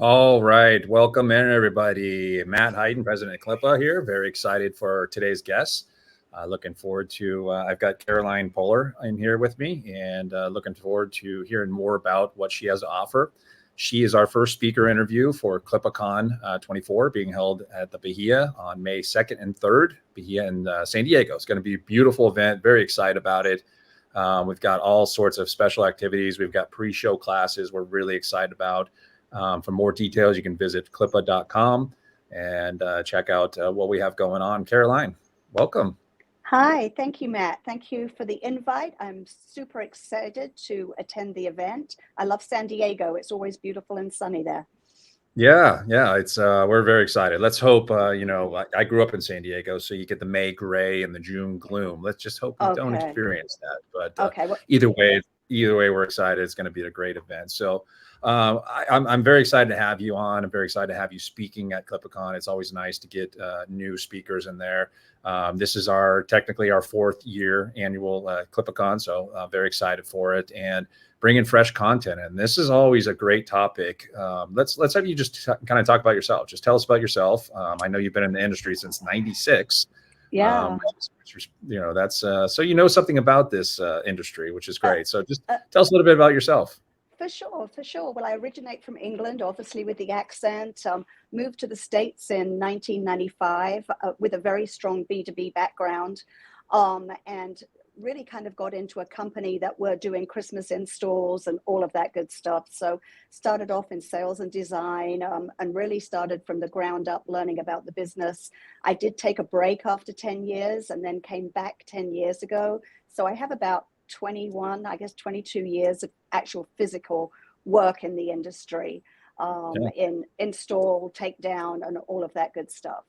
All right. Welcome in, everybody. Matt Hyden, President of CLIPA here. Very excited for today's guests. Looking forward to, I've got Caroline Poehler in here with me and looking forward to hearing more about what she has to offer. She is our first speaker interview for CLIPA Con 24 being held at the Bahia on May 2nd and 3rd, Bahia in San Diego. It's going to be a beautiful event. Very excited about it. We've got all sorts of special activities. We've got pre-show classes we're really excited about. For more details, you can visit clipa.com and check out what we have going on. Caroline, welcome. Hi, thank you, Matt. Thank you for the invite. I'm super excited to attend the event. I love San Diego. It's always beautiful and sunny there. Yeah, it's we're very excited. Let's hope I grew up in San Diego, so you get the May gray and the June gloom. Let's just hope we don't Okay. experience that. But Okay. Well, either way, we're excited. It's going to be a great event. So I'm very excited to have you on. I'm very excited to have you speaking at ClippaCon. It's always nice to get new speakers in there. This is technically our 4th year annual ClippaCon, so very excited for it and bringing fresh content. And this is always a great topic. Let's have you just kind of talk about yourself. Just tell us about yourself. I know you've been in the industry since '96. yeah. That's so you know something about this industry, which is great. So just tell us a little bit about yourself. For sure. Well, I originate from England, obviously with the accent. Moved to the States in 1995 with a very strong B2B background, and really kind of got into a company that were doing Christmas installs and all of that good stuff. So started off in sales and design, and really started from the ground up learning about the business. I did take a break after 10 years and then came back 10 years ago. So I have about 22 years of actual physical work in the industry, in install, takedown, and all of that good stuff.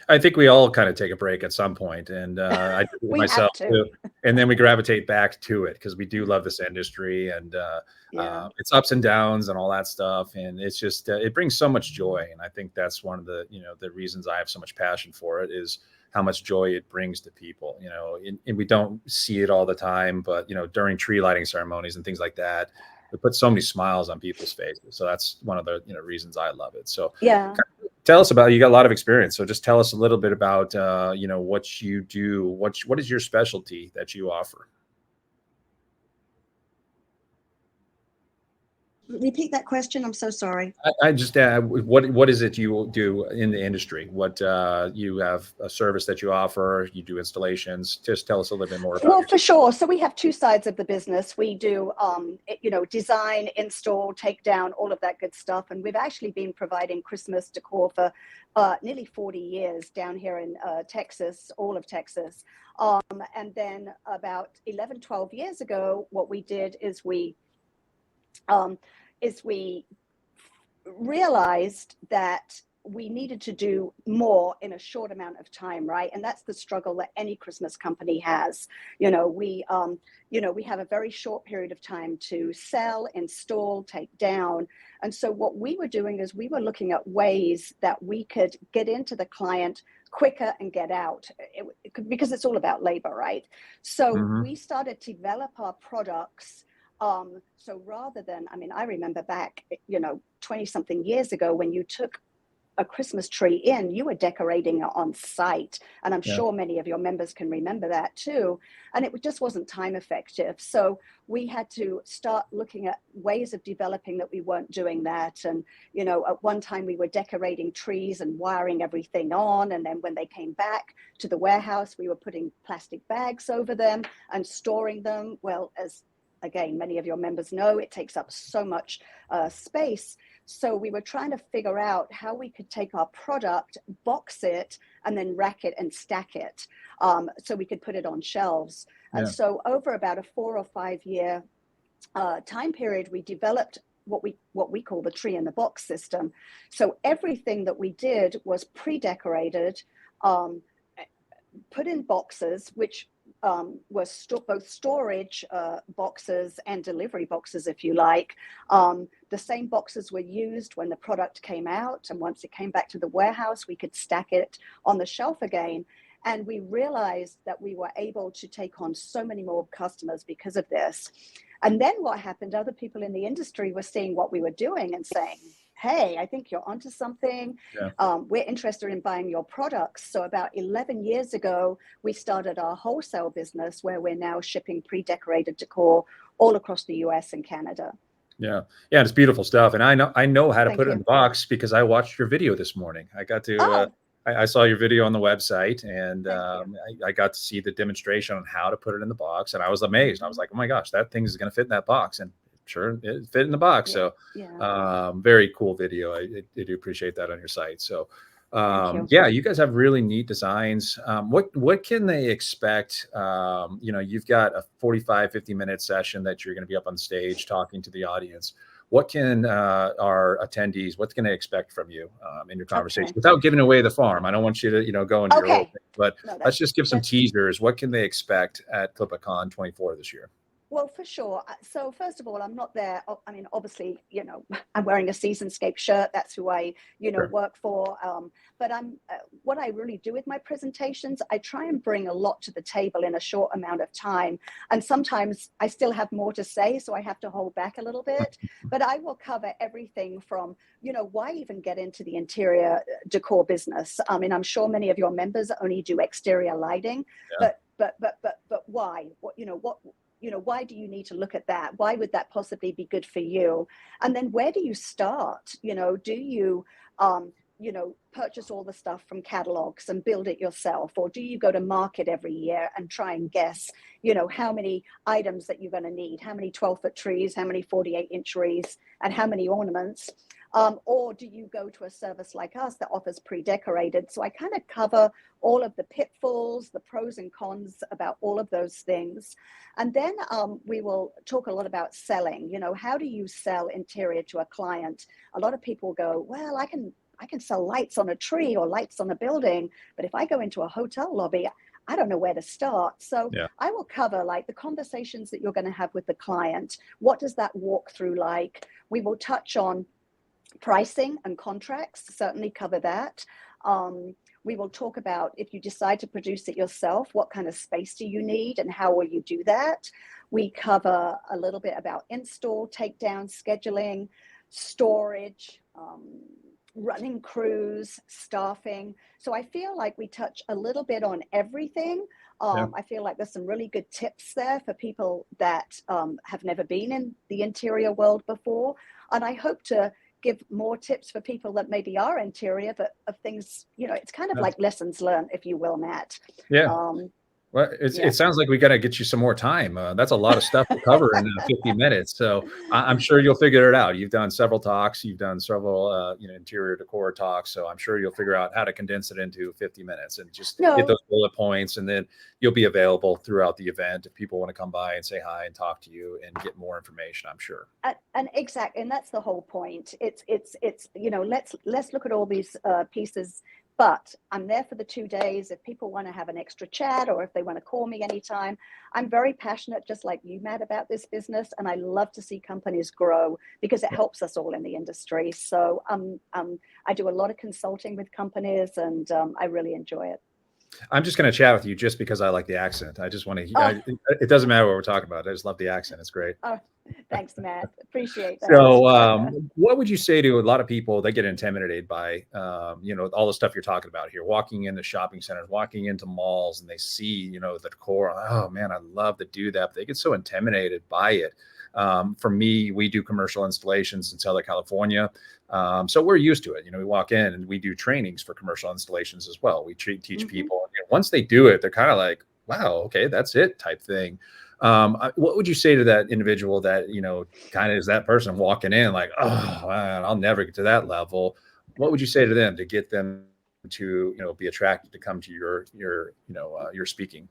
I think we all kind of take a break at some point, and I do it myself too. And then we gravitate back to it because we do love this industry, and it's ups and downs and all that stuff. And it's just it brings so much joy, and I think that's one of the the reasons I have so much passion for it is how much joy it brings to people. And we don't see it all the time, but during tree lighting ceremonies and things like that, it puts so many smiles on people's faces. So that's one of the reasons I love it. So tell us about, you got a lot of experience. So just tell us a little bit about, what you do. What is your specialty that you offer? Repeat that question. I'm so sorry. I just what is it you do in the industry? What you have a service that you offer? You do installations. Just tell us a little bit more about. Well, for sure. So we have two sides of the business. We do, design, install, take down, all of that good stuff. And we've actually been providing Christmas decor for nearly 40 years down here in Texas, all of Texas. And then about 11, 12 years ago, what we did is we realized that we needed to do more in a short amount of time, right? And that's the struggle that any Christmas company has. We have a very short period of time to sell, install, take down. And so what we were doing is we were looking at ways that we could get into the client quicker and get out, because it's all about labor, right? So we started to develop our products. So rather than, I remember back, 20 something years ago when you took a Christmas tree in, you were decorating it on site. And I'm sure many of your members can remember that too. And it just wasn't time effective. So we had to start looking at ways of developing that we weren't doing that. And, at one time we were decorating trees and wiring everything on. And then when they came back to the warehouse, we were putting plastic bags over them and storing them. Well, again, many of your members know, it takes up so much space. So we were trying to figure out how we could take our product, box it, and then rack it and stack it, so we could put it on shelves. And so over about a 4 or 5 year time period, we developed what we call the tree in the box system. So everything that we did was pre-decorated, put in boxes, which were both storage boxes and delivery boxes, if you like. The same boxes were used when the product came out, and once it came back to the warehouse, we could stack it on the shelf again. And we realized that we were able to take on so many more customers because of this. And then what happened, other people in the industry were seeing what we were doing and saying, hey, I think you're onto something. Yeah. We're interested in buying your products. So about 11 years ago, we started our wholesale business where we're now shipping pre-decorated decor all across the US and Canada. Yeah. Yeah. It's beautiful stuff. And I know how to Thank put it in you. the box because I watched your video this morning. I got to, Oh, I saw your video on the website, and thank you. I got to see the demonstration on how to put it in the box. And I was amazed. I was like, oh my gosh, that thing is going to fit in that box. And sure, it fit in the box. Yeah, So yeah. very cool video. I do appreciate that on your site. So Thank you. yeah, you guys have really neat designs. What can they expect? You've got a 45-50 minute session that you're going to be up on stage talking to the audience. What can our attendees, what can they expect from you in your conversation Okay. without giving away the farm? I don't want you to go into your whole Okay. thing, but No, let's just give some that's teasers. What can they expect at CLIPA Con 24 this year? Well, for sure. So first of all, I'm not there. I mean, obviously, I'm wearing a Seasonscape shirt. That's who I, Sure. work for. But what I really do with my presentations, I try and bring a lot to the table in a short amount of time. And sometimes I still have more to say, so I have to hold back a little bit. But I will cover everything from, why even get into the interior decor business? I mean, I'm sure many of your members only do exterior lighting, Yeah. but why? Why do you need to look at that? Why would that possibly be good for you? And then where do you start? Do you, purchase all the stuff from catalogs and build it yourself? Or do you go to market every year and try and guess, how many items that you're going to need, how many 12-foot trees, how many 48-inch trees, and how many ornaments? Or do you go to a service like us that offers pre-decorated? So I kind of cover all of the pitfalls, the pros and cons about all of those things. And then we will talk a lot about selling. How do you sell interior to a client? A lot of people go, well, I can sell lights on a tree or lights on a building, but if I go into a hotel lobby, I don't know where to start. So Yeah. I will cover like the conversations that you're going to have with the client. What does that walkthrough like? We will touch on pricing and contracts, certainly cover that. We will talk about if you decide to produce it yourself, what kind of space do you need and how will you do that? We cover a little bit about install, takedown, scheduling, storage, running crews, staffing. So I feel like we touch a little bit on everything. Yeah. I feel like there's some really good tips there for people that have never been in the interior world before. And I hope to give more tips for people that maybe are interior, but of things, it's kind of Yeah. like lessons learned, if you will, Matt. Yeah. Well, Yeah. it sounds like we got to get you some more time. That's a lot of stuff to cover in 50 minutes. So I'm sure you'll figure it out. You've done several talks, you've done several, interior decor talks. So I'm sure you'll figure out how to condense it into 50 minutes and just hit No, those bullet points. And then you'll be available throughout the event if people want to come by and say hi and talk to you and get more information, I'm sure. and exactly, and that's the whole point. It's let's look at all these pieces. But I'm there for the 2 days. If people want to have an extra chat or if they want to call me anytime, I'm very passionate, just like you, Matt, about this business. And I love to see companies grow because it helps us all in the industry. So I do a lot of consulting with companies and I really enjoy it. I'm just going to chat with you just because I like the accent. I just want to, Oh, it doesn't matter what we're talking about. I just love the accent. It's great. oh, thanks, Matt. Appreciate that. So, what would you say to a lot of people that get intimidated by, all the stuff you're talking about here, walking into shopping centers, walking into malls, and they see, the decor. Oh man, I love to do that. But they get so intimidated by it. For me, we do commercial installations in Southern California. So we're used to it. We walk in and we do trainings for commercial installations as well. We teach people. Once they do it, they're kind of like, wow, okay, that's it type thing. What would you say to that individual that, kind of is that person walking in like, oh, man, I'll never get to that level. What would you say to them to get them to, be attracted to come to your speaking?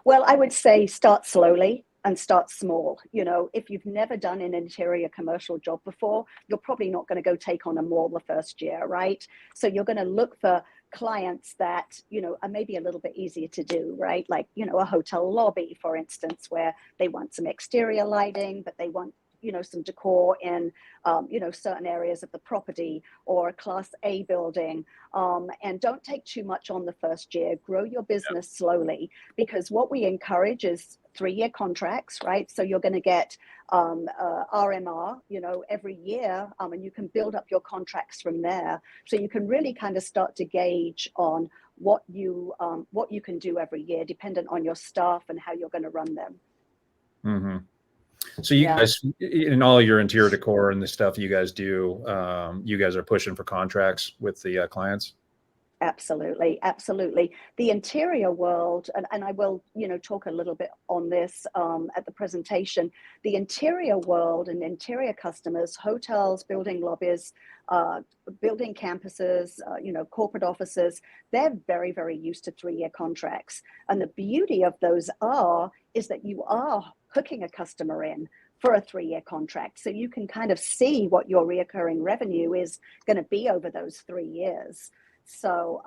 Well, I would say start slowly and start small. If you've never done an interior commercial job before, you're probably not going to go take on a mall the first year, right? So you're going to look for clients that, are maybe a little bit easier to do, right? Like, a hotel lobby, for instance, where they want some exterior lighting, but they want some decor in, certain areas of the property or a Class A building. And don't take too much on the first year. Grow your business slowly, because what we encourage is 3-year contracts, right? So you're going to get RMR, every year, and you can build up your contracts from there. So you can really kind of start to gauge on what you can do every year, dependent on your staff and how you're going to run them. Mm-hmm. So you guys, in all your interior decor and the stuff you guys do, you guys are pushing for contracts with the clients? Absolutely, absolutely. The interior world, and I will, talk a little bit on this at the presentation. The interior world and interior customers, hotels, building lobbies, building campuses, corporate offices, they're very, very used to 3-year contracts. And the beauty of those is that you are hooking a customer in for a 3-year contract. So you can kind of see what your reoccurring revenue is going to be over those 3 years. So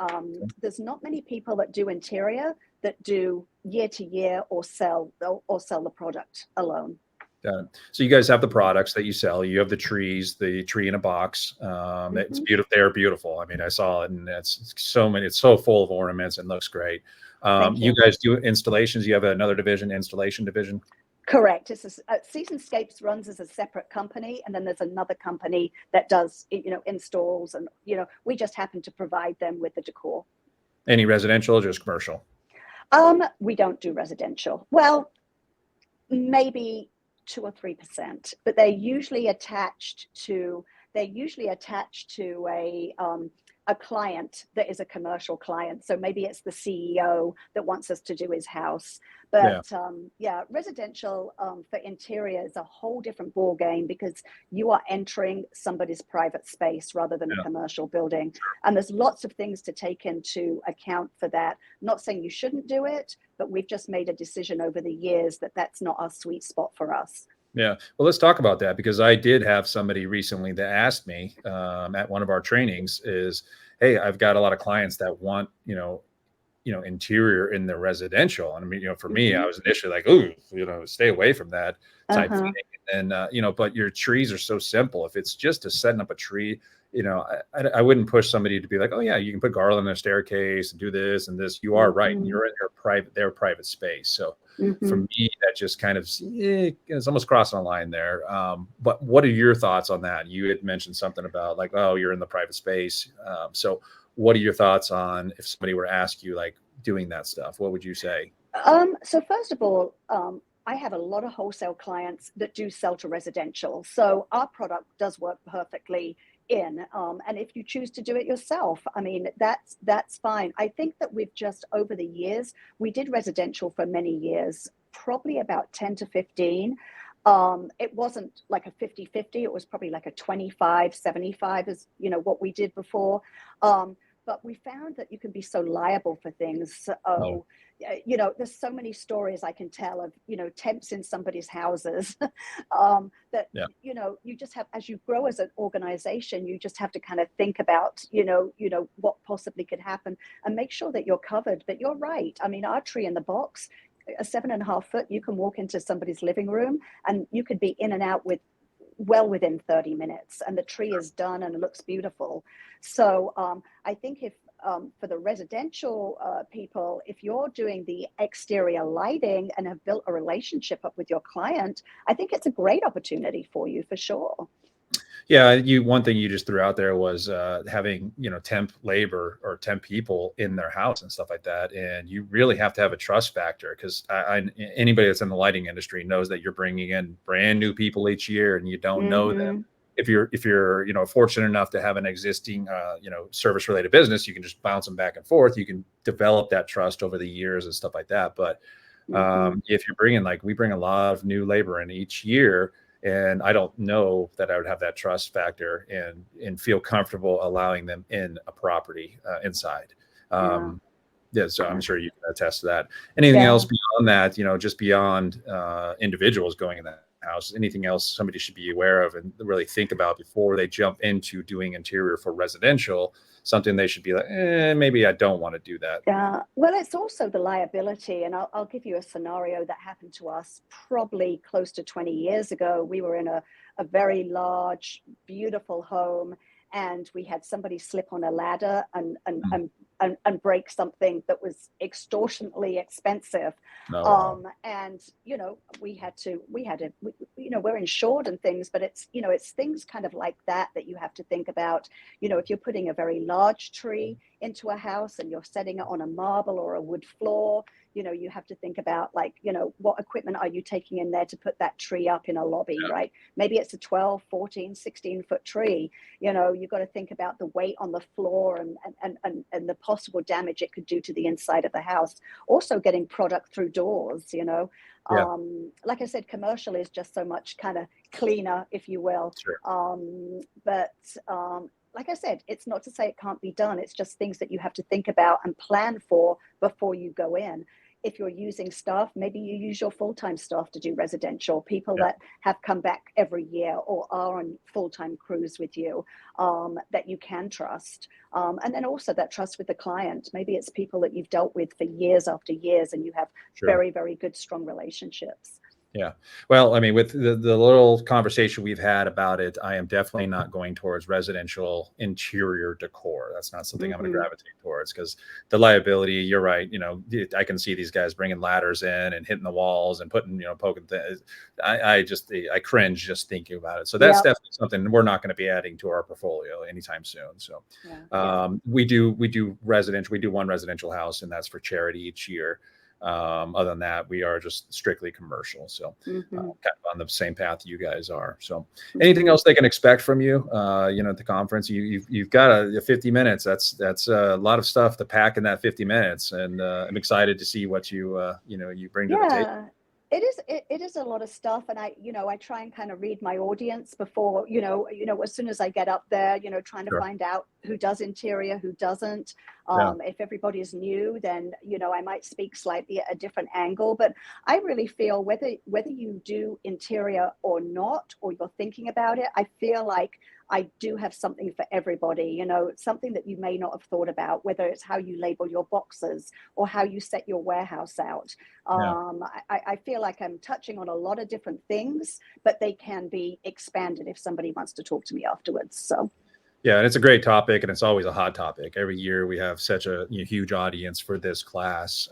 there's not many people that do interior that do year to year or sell the product alone. Got it. So you guys have the products that you sell. You have the trees, the tree in a box. It's beautiful. They're beautiful. I mean, I saw it, and it's so full of ornaments and looks great. You guys do installations. You have another division, installation division. Correct. Seasonscapes runs as a separate company, and then there's another company that does, installs, and we just happen to provide them with the decor. Any residential or just commercial? We don't do residential. Well, maybe 2 or 3%, but they're usually attached to a client that is a commercial client. So maybe it's the CEO that wants us to do his house. But residential for interior is a whole different ball game, because you are entering somebody's private space rather than a commercial building. And there's lots of things to take into account for that. I'm not saying you shouldn't do it, but we've just made a decision over the years that that's not our sweet spot for us. Yeah. Well, let's talk about that, because I did have somebody recently that asked me at one of our trainings is, hey, I've got a lot of clients that want, interior in their residential. And I mean, for me, I was initially like, ooh, stay away from that type thing. And, but your trees are so simple. If it's just to setting up a tree, I wouldn't push somebody to be like, oh yeah, you can put garland in a staircase and do this and this. You are right. You're in their private space. So for me, that just kind of, it's almost crossing a line there. But what are your thoughts on that? You had mentioned something about like, oh, you're in the private space. So what are your thoughts on if somebody were to ask you like doing that stuff? What would you say? So first of all, I have a lot of wholesale clients that do sell to residential. So our product does work perfectly in. And if you choose to do it yourself, I mean, that's fine. I think that we've just over the years, we did residential for many years, probably about 10 to 15. It wasn't like a 50-50. It was probably like a 25-75 is, what we did before. But we found that you can be so liable for things. So, there's so many stories I can tell of, temps in somebody's houses that, you just have, as you grow as an organization, you just have to kind of think about, what possibly could happen and make sure that you're covered. But you're right. I mean, our tree in the box, a 7.5 foot, you can walk into somebody's living room and you could be in and out within 30 minutes, and the tree is done and it looks beautiful. So I think if for the residential people, if you're doing the exterior lighting and have built a relationship up with your client, I think it's a great opportunity for you for sure. Yeah, one thing you just threw out there was having temp labor or temp people in their house and stuff like that, and you really have to have a trust factor, because anybody that's in the lighting industry knows that you're bringing in brand new people each year, and you don't know them. If you're fortunate enough to have an existing service related business, you can just bounce them back and forth. You can develop that trust over the years and stuff like that. But if you're bringing, like we bring a lot of new labor in each year, and I don't know that I would have that trust factor and feel comfortable allowing them in a property inside. So I'm sure you can attest to that. Anything else beyond that, just beyond individuals going in that house, anything else somebody should be aware of and really think about before they jump into doing interior for residential something they should be like, maybe I don't want to do that? Well, it's also the liability. And I'll give you a scenario that happened to us probably close to 20 years ago. We were in a very large, beautiful home, and we had somebody slip on a ladder and break something that was extortionately expensive. No. And we're insured and things, but it's things kind of like that you have to think about. If you're putting a very large tree into a house and you're setting it on a marble or a wood floor, you have to think about, like, what equipment are you taking in there to put that tree up in a lobby, right? Maybe it's a 12, 14, 16-foot tree. You've got to think about the weight on the floor and the possible damage it could do to the inside of the house. Also getting product through doors, like I said, commercial is just so much kind of cleaner, if you will. Sure. But like I said, it's not to say it can't be done. It's just things that you have to think about and plan for before you go in. If you're using staff, maybe you use your full-time staff to do residential, people that have come back every year or are on full-time crews with you, that you can trust. And then also that trust with the client. Maybe it's people that you've dealt with for years after years and you have very, very good, strong relationships. Yeah. Well, I mean, with the little conversation we've had about it, I am definitely not going towards residential interior decor. That's not something I'm going to gravitate towards, because the liability, you're right. I can see these guys bringing ladders in and hitting the walls and putting, poking things. I cringe just thinking about it. So that's definitely something we're not going to be adding to our portfolio anytime soon. So we do residential. We do one residential house, and that's for charity each year. Other than that, we are just strictly commercial. So kind of on the same path you guys are. So anything else they can expect from you, at the conference? You've got a 50 minutes. That's a lot of stuff to pack in that 50 minutes. And I'm excited to see what you bring to the table. It is a lot of stuff, and I try and kind of read my audience before, as soon as I get up there, trying to find out who does interior, who doesn't. If everybody is new, then I might speak slightly at a different angle. But I really feel whether you do interior or not, or you're thinking about it, I feel like I do have something for everybody, something that you may not have thought about, whether it's how you label your boxes or how you set your warehouse out. I feel like I'm touching on a lot of different things, but they can be expanded if somebody wants to talk to me afterwards. So. Yeah, and it's a great topic, and it's always a hot topic. Every year we have such a huge audience for this class.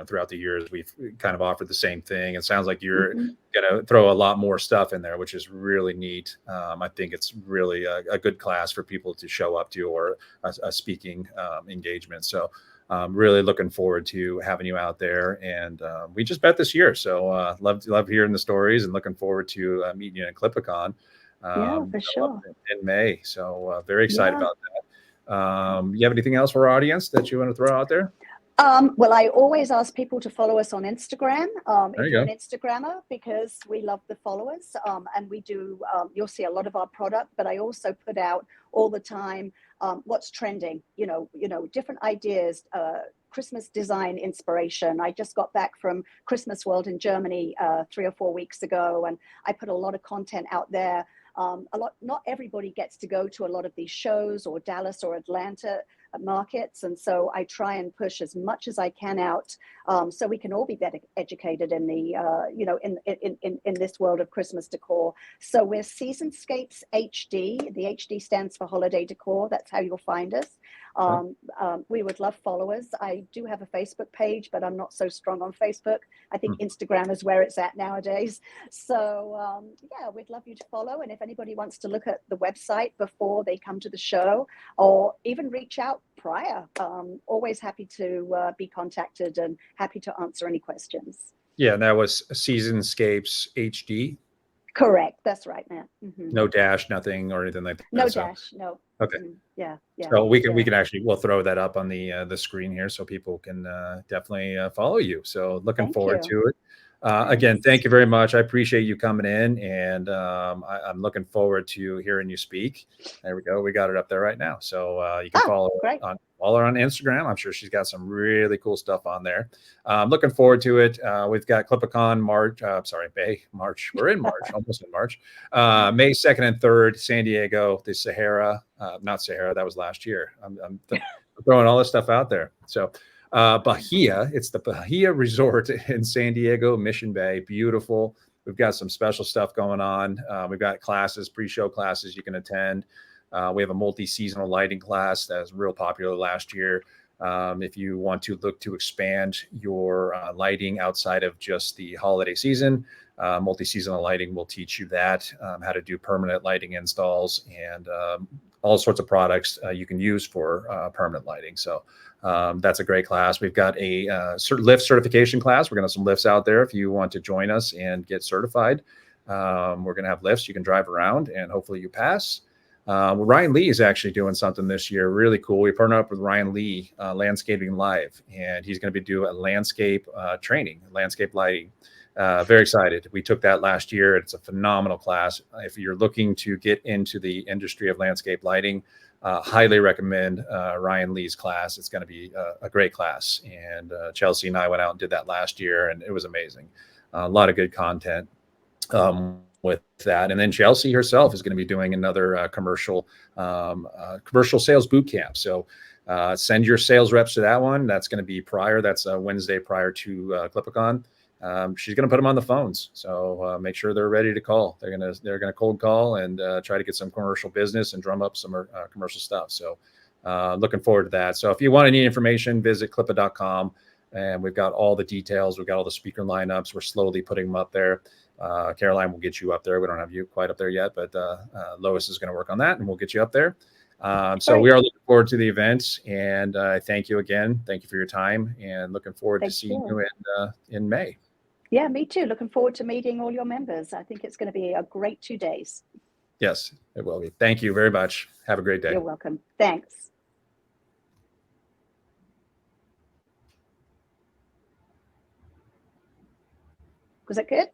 Throughout the years, we've kind of offered the same thing. It sounds like you're going to throw a lot more stuff in there, which is really neat. I think it's really a good class for people to show up to, or a speaking engagement. So really looking forward to having you out there. And we just met this year, so love hearing the stories, and looking forward to meeting you at CLIPA Con. For sure. In May. So very excited about that. You have anything else for our audience that you want to throw out there? Well, I always ask people to follow us on Instagram, if you're an Instagrammer, because we love the followers. And we do, you'll see a lot of our product, but I also put out all the time what's trending, different ideas, Christmas design inspiration. I just got back from Christmas World in Germany 3 or 4 weeks ago, and I put a lot of content out there. Not everybody gets to go to a lot of these shows, or Dallas or Atlanta markets, and so I try and push as much as I can out, so we can all be better educated in the in this world of Christmas decor. So we're Seasonscapes HD. The HD stands for holiday decor. That's how you'll find us. We would love followers. I do have a Facebook page, but I'm not so strong on Facebook. I think Instagram is where it's at nowadays. So we'd love you to follow. And if anybody wants to look at the website before they come to the show, or even reach out prior, always happy to be contacted, and happy to answer any questions. Yeah, and that was Seasonscapes HD. Correct. That's right, Matt. No dash, nothing, or anything like that. No dash. No. Okay. Yeah. So we can actually, we'll throw that up on the screen here, so people can definitely follow you. So looking forward to it. Again, thank you very much. I appreciate you coming in, and I'm looking forward to hearing you speak. There we go. We got it up there right now. So you can follow on follow her on Instagram. I'm sure she's got some really cool stuff on there. Looking forward to it. We've got CLIPA Con March. March. We're in March, almost in March. May 2nd and 3rd, San Diego, the Sahara. Not Sahara, that was last year. I'm throwing all this stuff out there. So Bahia, it's the Bahia Resort in San Diego, Mission Bay. Beautiful. We've got some special stuff going on. We've got classes, pre-show classes you can attend. We have a multi-seasonal lighting class that was real popular last year. If you want to look to expand your lighting outside of just the holiday season, multi-seasonal lighting will teach you that, how to do permanent lighting installs and all sorts of products you can use for permanent lighting. So that's a great class. We've got a lift certification class. We're going to have some lifts out there if you want to join us and get certified. We're going to have lifts you can drive around and hopefully you pass. Ryan Lee is actually doing something this year really cool. We partnered up with Ryan Lee, Landscaping Live, and he's going to be doing a landscape training, landscape lighting. Very excited. We took that last year. It's a phenomenal class. If you're looking to get into the industry of landscape lighting, highly recommend Ryan Lee's class. It's going to be a great class. And Chelsea and I went out and did that last year, and it was amazing. A lot of good content with that. And then Chelsea herself is going to be doing another commercial sales boot camp. So send your sales reps to that one. That's going to be prior. That's Wednesday prior to CLIPA Con. She's going to put them on the phones. So make sure they're ready to call. They're going to cold call and try to get some commercial business and drum up some commercial stuff. So looking forward to that. So if you want any information, visit clipa.com, and we've got all the details. We've got all the speaker lineups. We're slowly putting them up there. Caroline will get you up there. We don't have you quite up there yet, but Lois is going to work on that and we'll get you up there. So we are looking forward to the events, and thank you again. Thank you for your time, and looking forward to seeing you in May. Yeah, me too. Looking forward to meeting all your members. I think it's going to be a great 2 days. Yes, it will be. Thank you very much. Have a great day. You're welcome. Thanks. Was that good?